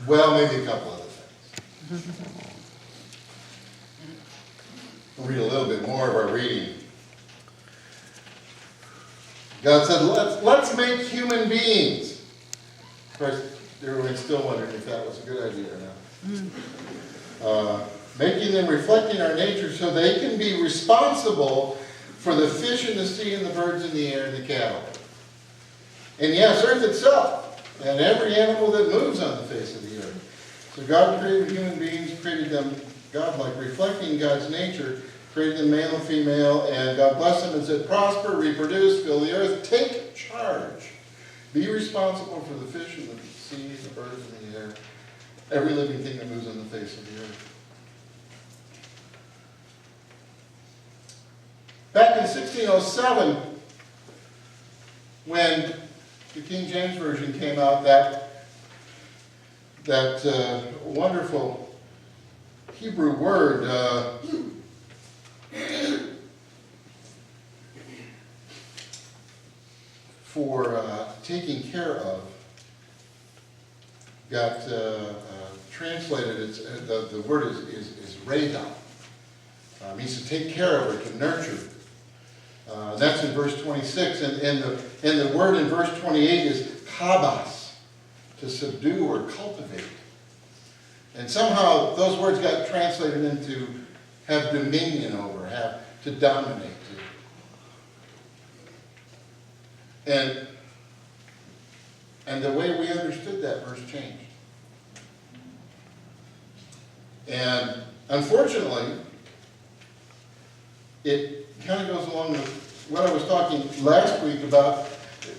Well, maybe a couple other things. We'll read a little bit more of our reading. God said, let's make human beings. Of course, everyone's still wondering if that was a good idea or not. Making them reflecting our nature so they can be responsible for the fish in the sea and the birds in the air and the cattle. And yes, earth itself, and every animal that moves on the face of the earth. So God created human beings, created them God-like, reflecting God's nature, created them male and female, and God blessed them and said, prosper, reproduce, fill the earth, take charge. Be responsible for the fish in the sea, the birds in the air, every living thing that moves on the face of the earth. Back in 1607, when the King James Version came out, that wonderful Hebrew word for taking care of got translated. The word is reda. Means to take care of or to nurture. That's in verse 26, and the word in verse 28 is kabas, to subdue or cultivate. And somehow those words got translated into have dominion over, have to dominate. And the way we understood that verse changed. And unfortunately, it kind of goes along with what I was talking last week about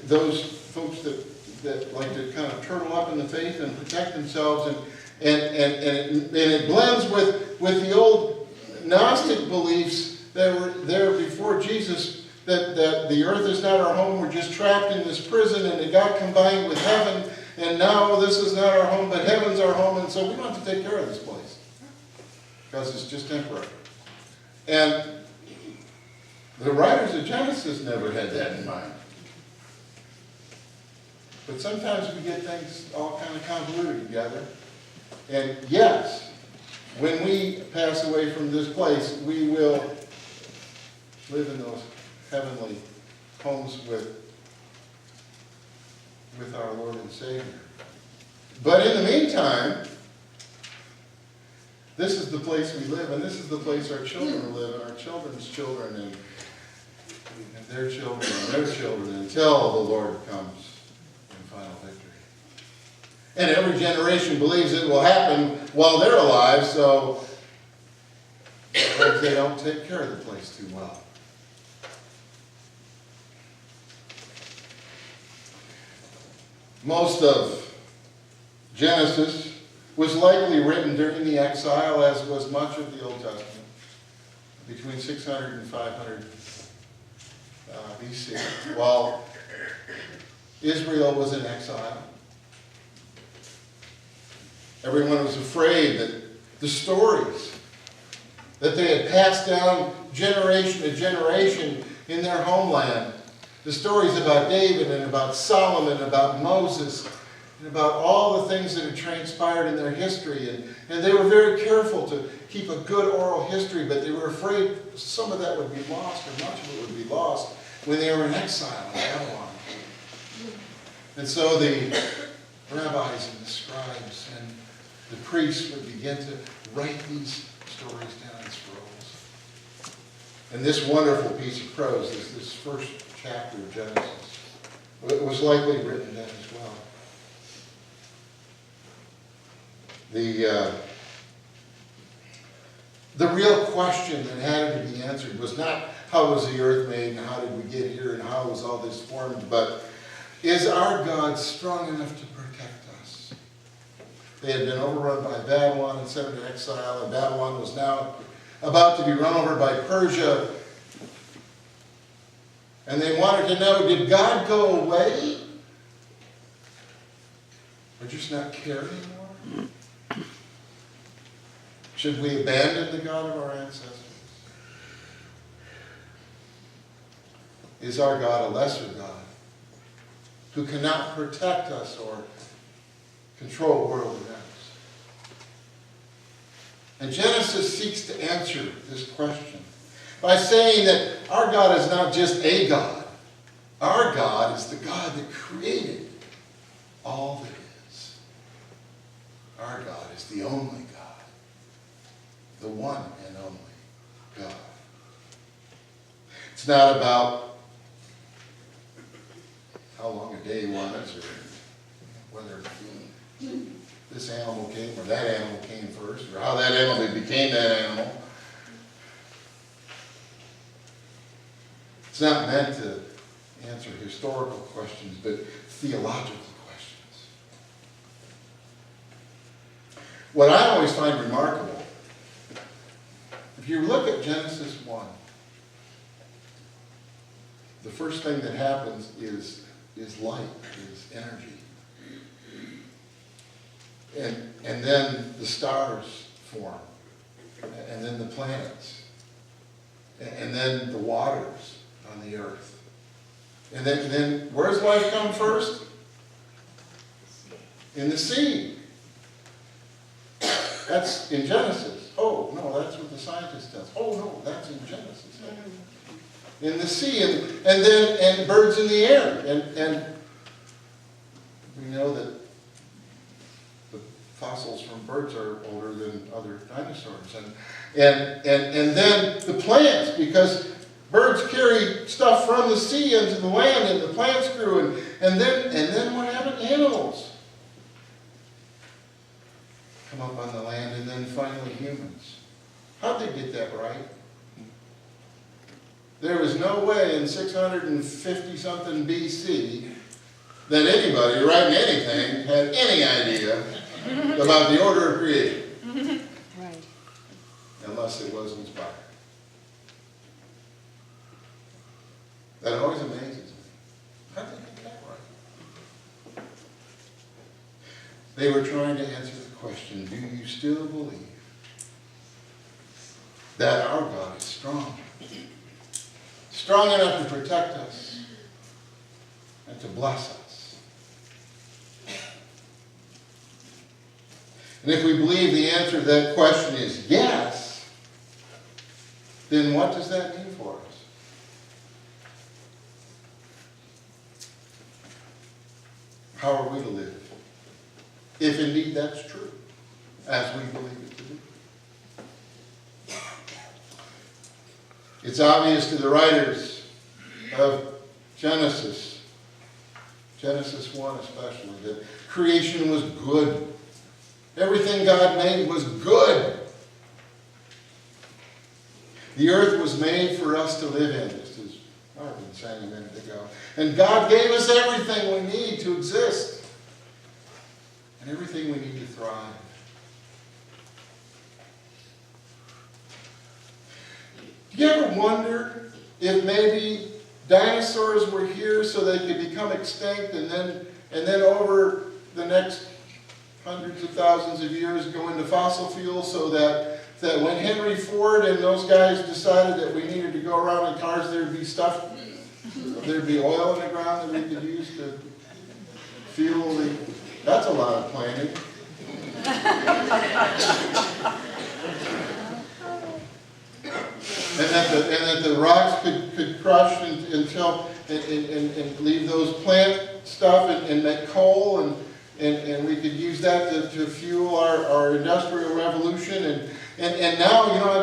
those folks that like to kind of turtle up in the faith and protect themselves, and it blends with the old Gnostic beliefs that were there before Jesus, that the earth is not our home, we're just trapped in this prison, and it got combined with heaven, and now this is not our home, but heaven's our home, and so we don't have to take care of this place because it's just temporary. And the writers of Genesis never had that in mind. But sometimes we get things all kind of convoluted together. And yes, when we pass away from this place, we will live in those heavenly homes with our Lord and Savior. But in the meantime, this is the place we live, and this is the place our children will live, and our children's children, and their children, and their children, until the Lord comes in final victory. And every generation believes it will happen while they're alive, so they don't take care of the place too well. Most of Genesis was likely written during the exile, as was much of the Old Testament, between 600 and 500 BC, while Israel was in exile. Everyone was afraid that the stories that they had passed down generation to generation in their homeland, the stories about David and about Solomon, about Moses, and about all the things that had transpired in their history. And they were very careful to keep a good oral history, but they were afraid some of that would be lost, or much of it would be lost, when they were in exile in Babylon. And so the rabbis and the scribes and the priests would begin to write these stories down in scrolls. And this wonderful piece of prose, this first chapter of Genesis, it was likely written then as well. The real question that had to be answered was not how was the earth made and how did we get here and how was all this formed, but is our God strong enough to protect us? They had been overrun by Babylon and sent into exile, and Babylon was now about to be run over by Persia. And they wanted to know, did God go away? Or just not care anymore? Should we abandon the God of our ancestors? Is our God a lesser God who cannot protect us or control world events? And Genesis seeks to answer this question by saying that our God is not just a God. Our God is the God that created all that is. Our God is the only God. The one and only God. It's not about how long a day was or whether this animal came or that animal came first or how that animal became that animal. It's not meant to answer historical questions, but theological questions. What I always find remarkable, if you look at Genesis 1, the first thing that happens is light, is energy. And then the stars form, and then the planets, and then the waters on the earth. And then where's life come first? In the sea. That's in Genesis. Oh, no, that's what the scientist does. Oh, no, that's in Genesis. In the sea, and birds in the air. And we know that the fossils from birds are older than other dinosaurs. And then the plants, because birds carry stuff from the sea into the land, and the plants grew, and then what happened? Animals come up on the land, and then finally humans. How'd they get that right? There was no way in 650-something BC that anybody writing anything had any idea about the order of creation. Right. Unless it was inspired. That always amazes me. How did they get that right? They were trying to answer the question, do you still believe that our God is strong? Strong enough to protect us and to bless us. And if we believe the answer to that question is yes, then what does that mean for us? How are we to live? If indeed that's true, as we believe it to be. It's obvious to the writers of Genesis 1 especially, that creation was good. Everything God made was good. The earth was made for us to live in, just as Marvin sang a minute ago. And God gave us everything we need to exist. And everything we need to thrive. Do you ever wonder if maybe dinosaurs were here so they could become extinct and then over the next hundreds of thousands of years go into fossil fuels so that when Henry Ford and those guys decided that we needed to go around in cars, there'd be stuff, there'd be oil in the ground that we could use to fuel the... That's a lot of planning. And that the rocks could crush until and leave those plant stuff and make coal and we could use that to fuel our industrial revolution and now I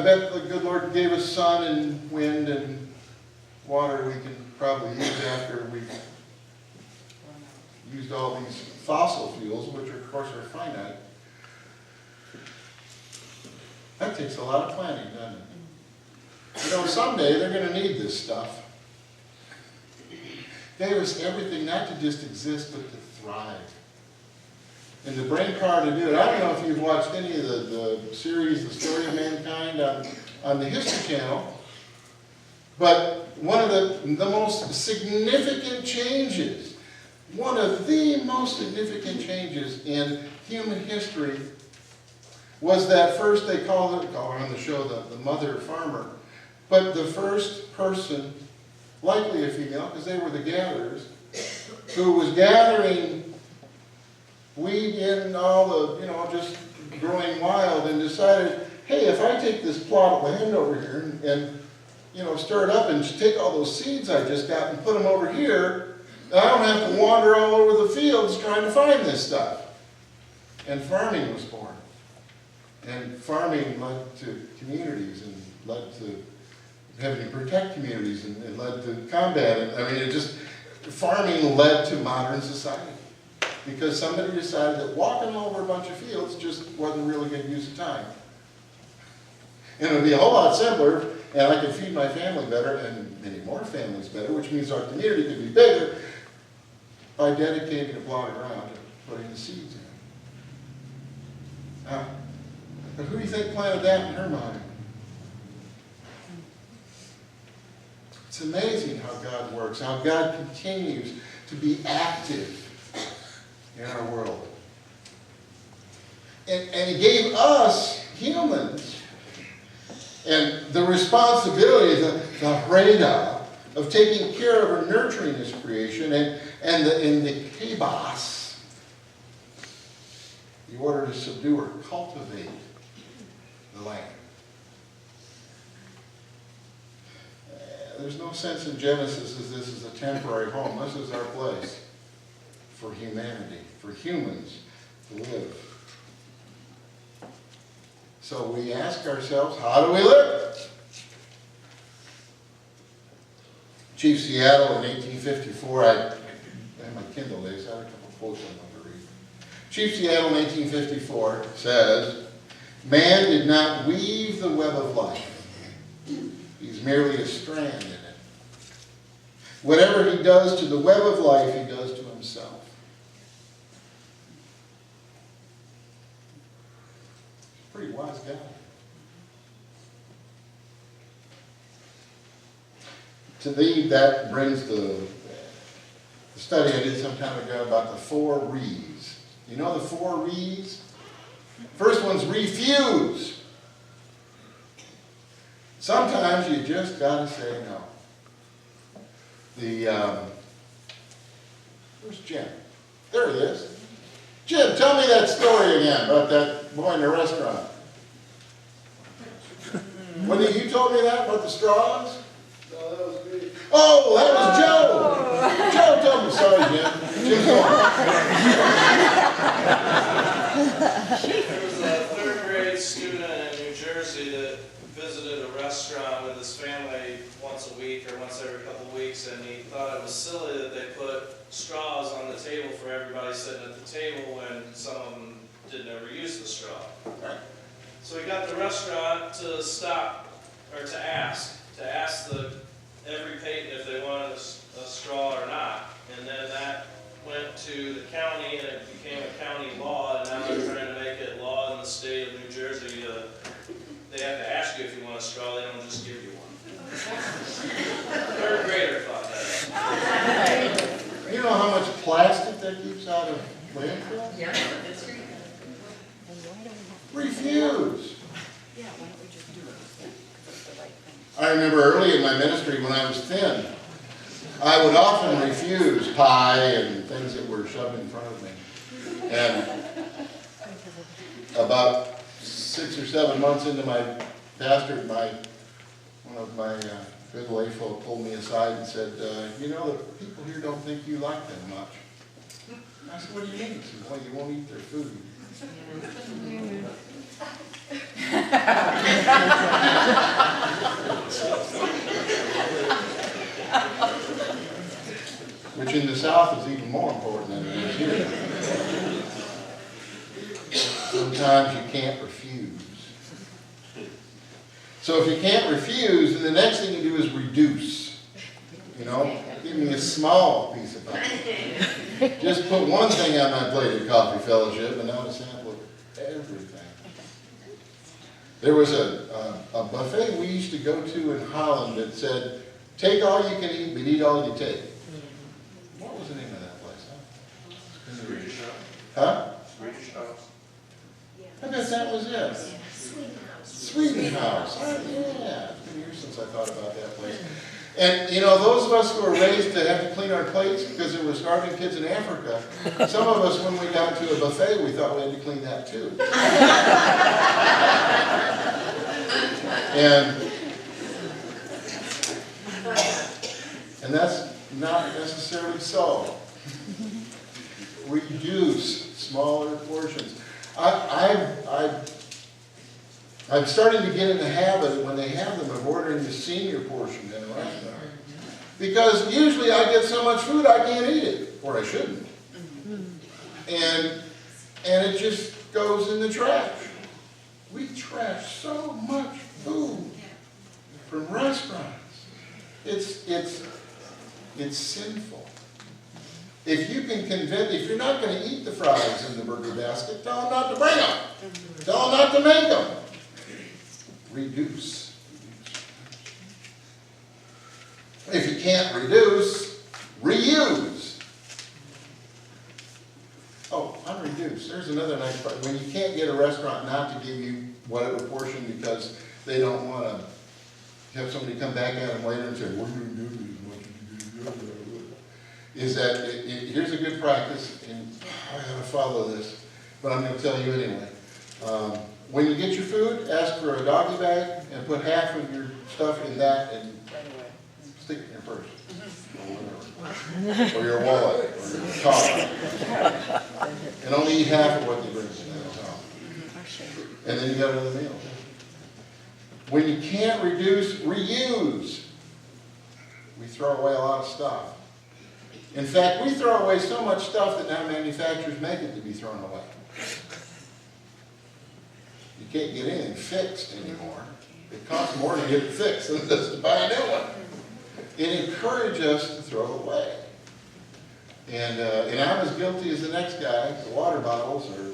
bet the good Lord gave us sun and wind and water we can probably use after we've used all these fossil fuels, which of course are finite. That takes a lot of planning, doesn't it? Someday they're going to need this stuff. Gave us everything not to just exist, but to thrive. And the brain power to do it. I don't know if you've watched any of the series, The Story of Mankind, on the History Channel, but one of the most significant changes, in human history was that first they call on the show the mother farmer, but the first person, likely a female, because they were the gatherers, who was gathering wheat in all the, just growing wild and decided, hey, if I take this plot of land over here and stir it up and just take all those seeds I just got and put them over here, I don't have to wander all over the fields trying to find this stuff. And farming was born. And farming led to communities and led to having to protect communities and led to combat it. I mean, farming led to modern society. Because somebody decided that walking over a bunch of fields just wasn't really good use of time. And it would be a whole lot simpler, and I could feed my family better, and many more families better, which means our community could be bigger, by dedicating a plot of ground and putting the seeds in. But who do you think planted that in her mind? It's amazing how God works, how God continues to be active in our world. And He gave us, humans, and the responsibility, the hreda, of taking care of or nurturing His creation, and the kebas, the order to subdue or cultivate the land. There's no sense in Genesis as this is a temporary home. This is our place for humanity, for humans to live. So we ask ourselves, how do we live? Chief Seattle in 1854, I had my Kindle days, I had a couple quotes I wanted to read. Chief Seattle in 1854 says, "Man did not weave the web of life. He's merely a strand in it. Whatever he does to the web of life, he does to himself." Pretty wise guy. To me, that brings the study I did some time ago about the 4 Re's. You know the 4 Re's? First one's refuse. Sometimes you just gotta say no. Where's Jim? There he is. Jim, tell me that story again about that boy in the restaurant. When you told me that about the straws? No, that was me. Oh, that was Joe. Joe told me. Sorry, Jim. Jim's going. There was a 3rd grade student in New Jersey that visited a restaurant with his family once a week or once every couple of weeks, and he thought it was silly that they put straws on the table for everybody sitting at the table when some of them didn't ever use the straw. So he got the restaurant to stop, or to ask every patron if they wanted a straw or not. And then that went to the county, and it became a county law, and now they're trying to make it law in the state of New Jersey. They have to ask you if you want a straw, they don't just give you one. 3rd grader thought that. You know how much plastic that keeps out of landfills? Yeah, that's great. Refuse. Yeah, why don't we just do it? Yeah, because it's the right thing. I remember early in my ministry when I was thin, I would often refuse pie and things that were shoved in front of me. And about 6 or 7 months into my pastorate, one of my good lay folk pulled me aside and said, "You know, the people here don't think you like them much." I said, "What do you mean?" He said, "Well, you won't eat their food." Which in the South is even more important than it is here. Sometimes you can't refuse. So if you can't refuse, then the next thing you do is reduce. You know, give me a small piece of pie. Just put one thing on my plate at Coffee Fellowship, and not a sample of everything. There was a buffet we used to go to in Holland that said, "Take all you can eat, but eat all you take." What was the name of that place? Swedish House. Huh? Swedish House. I guess that was it. Sweden House. Oh, yeah. It's been years since I thought about that place. And, you know, those of us who were raised to have to clean our plates because there were starving kids in Africa, some of us, when we got to a buffet, we thought we had to clean that too. And that's not necessarily so. Reduce smaller portions. I'm starting to get in the habit, when they have them, of ordering the senior portion in a restaurant. Because usually I get so much food I can't eat it, or I shouldn't. And it just goes in the trash. We trash so much food from restaurants. It's sinful. If you can convince, if you're not going to eat the fries in the burger basket, tell them not to bring them. Tell them not to make them. Reduce. If you can't reduce, reuse. Oh, unreduced. There's another nice part. When you can't get a restaurant not to give you whatever portion because they don't want to have somebody come back at them later and say, what are you going to do? Is that, here's a good practice, and I gotta follow this, but I'm gonna tell you anyway. When you get your food, ask for a doggy bag and put half of your stuff in that and stick it in your purse. Or whatever. Or your wallet, or your car. And only eat half of what they bring to you. And then you got another meal. When you can't reduce, reuse. We throw away a lot of stuff. In fact, we throw away so much stuff that now manufacturers make it to be thrown away. You can't get anything fixed anymore. It costs more to get it fixed than it does to buy a new one. It encourages us to throw away. And I'm as guilty as the next guy. The water bottles are...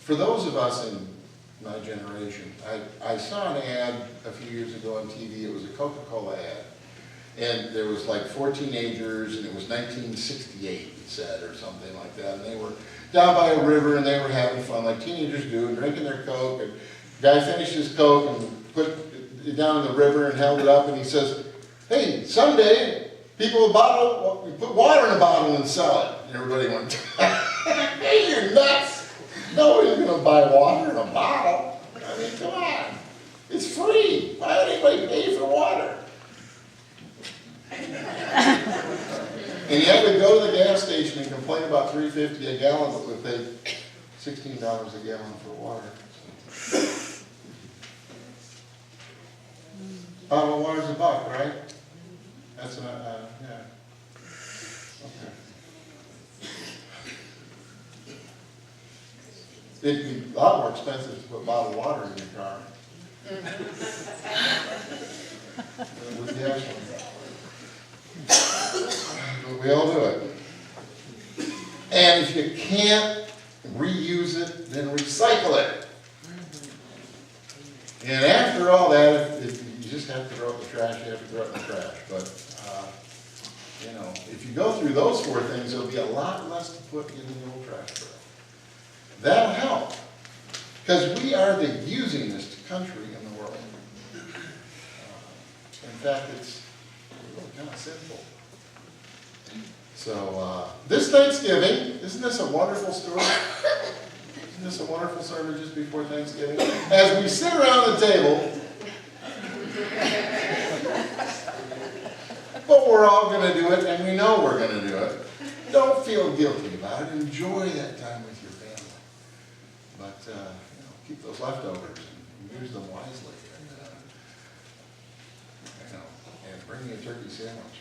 For those of us in my generation, I saw an ad a few years ago on TV. It was a Coca-Cola ad. And there was like 4 teenagers, and it was 1968, it said, or something like that. And they were down by a river, and they were having fun, like teenagers do, and drinking their Coke. And the guy finished his Coke and put it down in the river and held it up, and he says, hey, someday people will put water in a bottle and sell it. And everybody went, hey, you're nuts. Nobody's going to buy water in a bottle. I mean, come on. It's free. Why would anybody pay for water? And you had to go to the gas station and complain about $3.50 a gallon, but we paid $16 a gallon for water. Bottle of water's $1, right? That's yeah. Okay. It'd be a lot more expensive to put bottled water in your car. With gas one. But we all do it. And if you can't reuse it, then recycle it. And after all that, if you just have to throw it in the trash, you have to throw it in the trash. But, you know, if you go through those 4 things, there'll be a lot less to put in the old trash barrel. That'll help. Because we are the usingest country in the world. In fact, it's really kind of simple. So, this Thanksgiving, isn't this a wonderful story? Isn't this a wonderful sermon just before Thanksgiving? As we sit around the table, but we're all going to do it, and we know we're going to do it. Don't feel guilty about it. Enjoy that time with your family. But, you know, keep those leftovers and use them wisely. And bring me a turkey sandwich.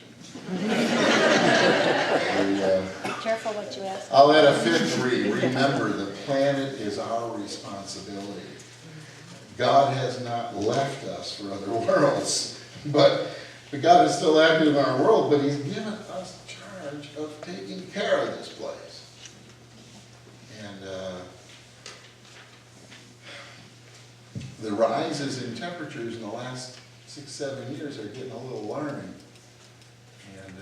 Careful what you ask. I'll add a 5th read. Remember, the planet is our responsibility. God has not left us for other worlds. But God is still active in our world, but He's given us charge of taking care of this place. And the rises in temperatures in the last 6-7 years are getting a little alarming. And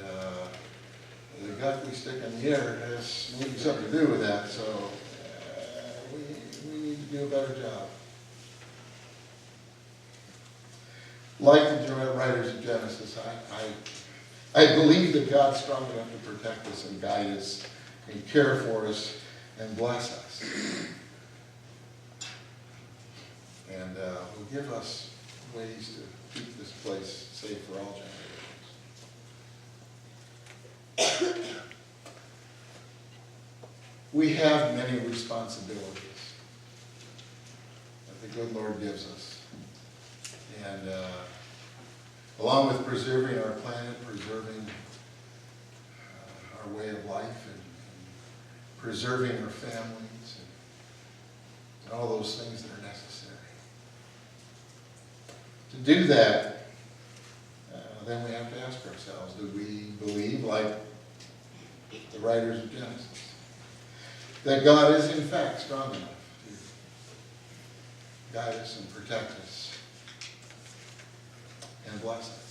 the gut we stick in the air has maybe something to do with that, so we need to do a better job. Like the writers of Genesis, I believe that God's strong enough to protect us and guide us and care for us and bless us. And will give us ways to keep this place safe for all generations. We have many responsibilities that the good Lord gives us. And along with preserving our planet, preserving our way of life, and preserving our families, and all those things that are necessary. To do that, then we have to ask ourselves, do we believe, like the writers of Genesis, that God is in fact strong enough to guide us and protect us and bless us?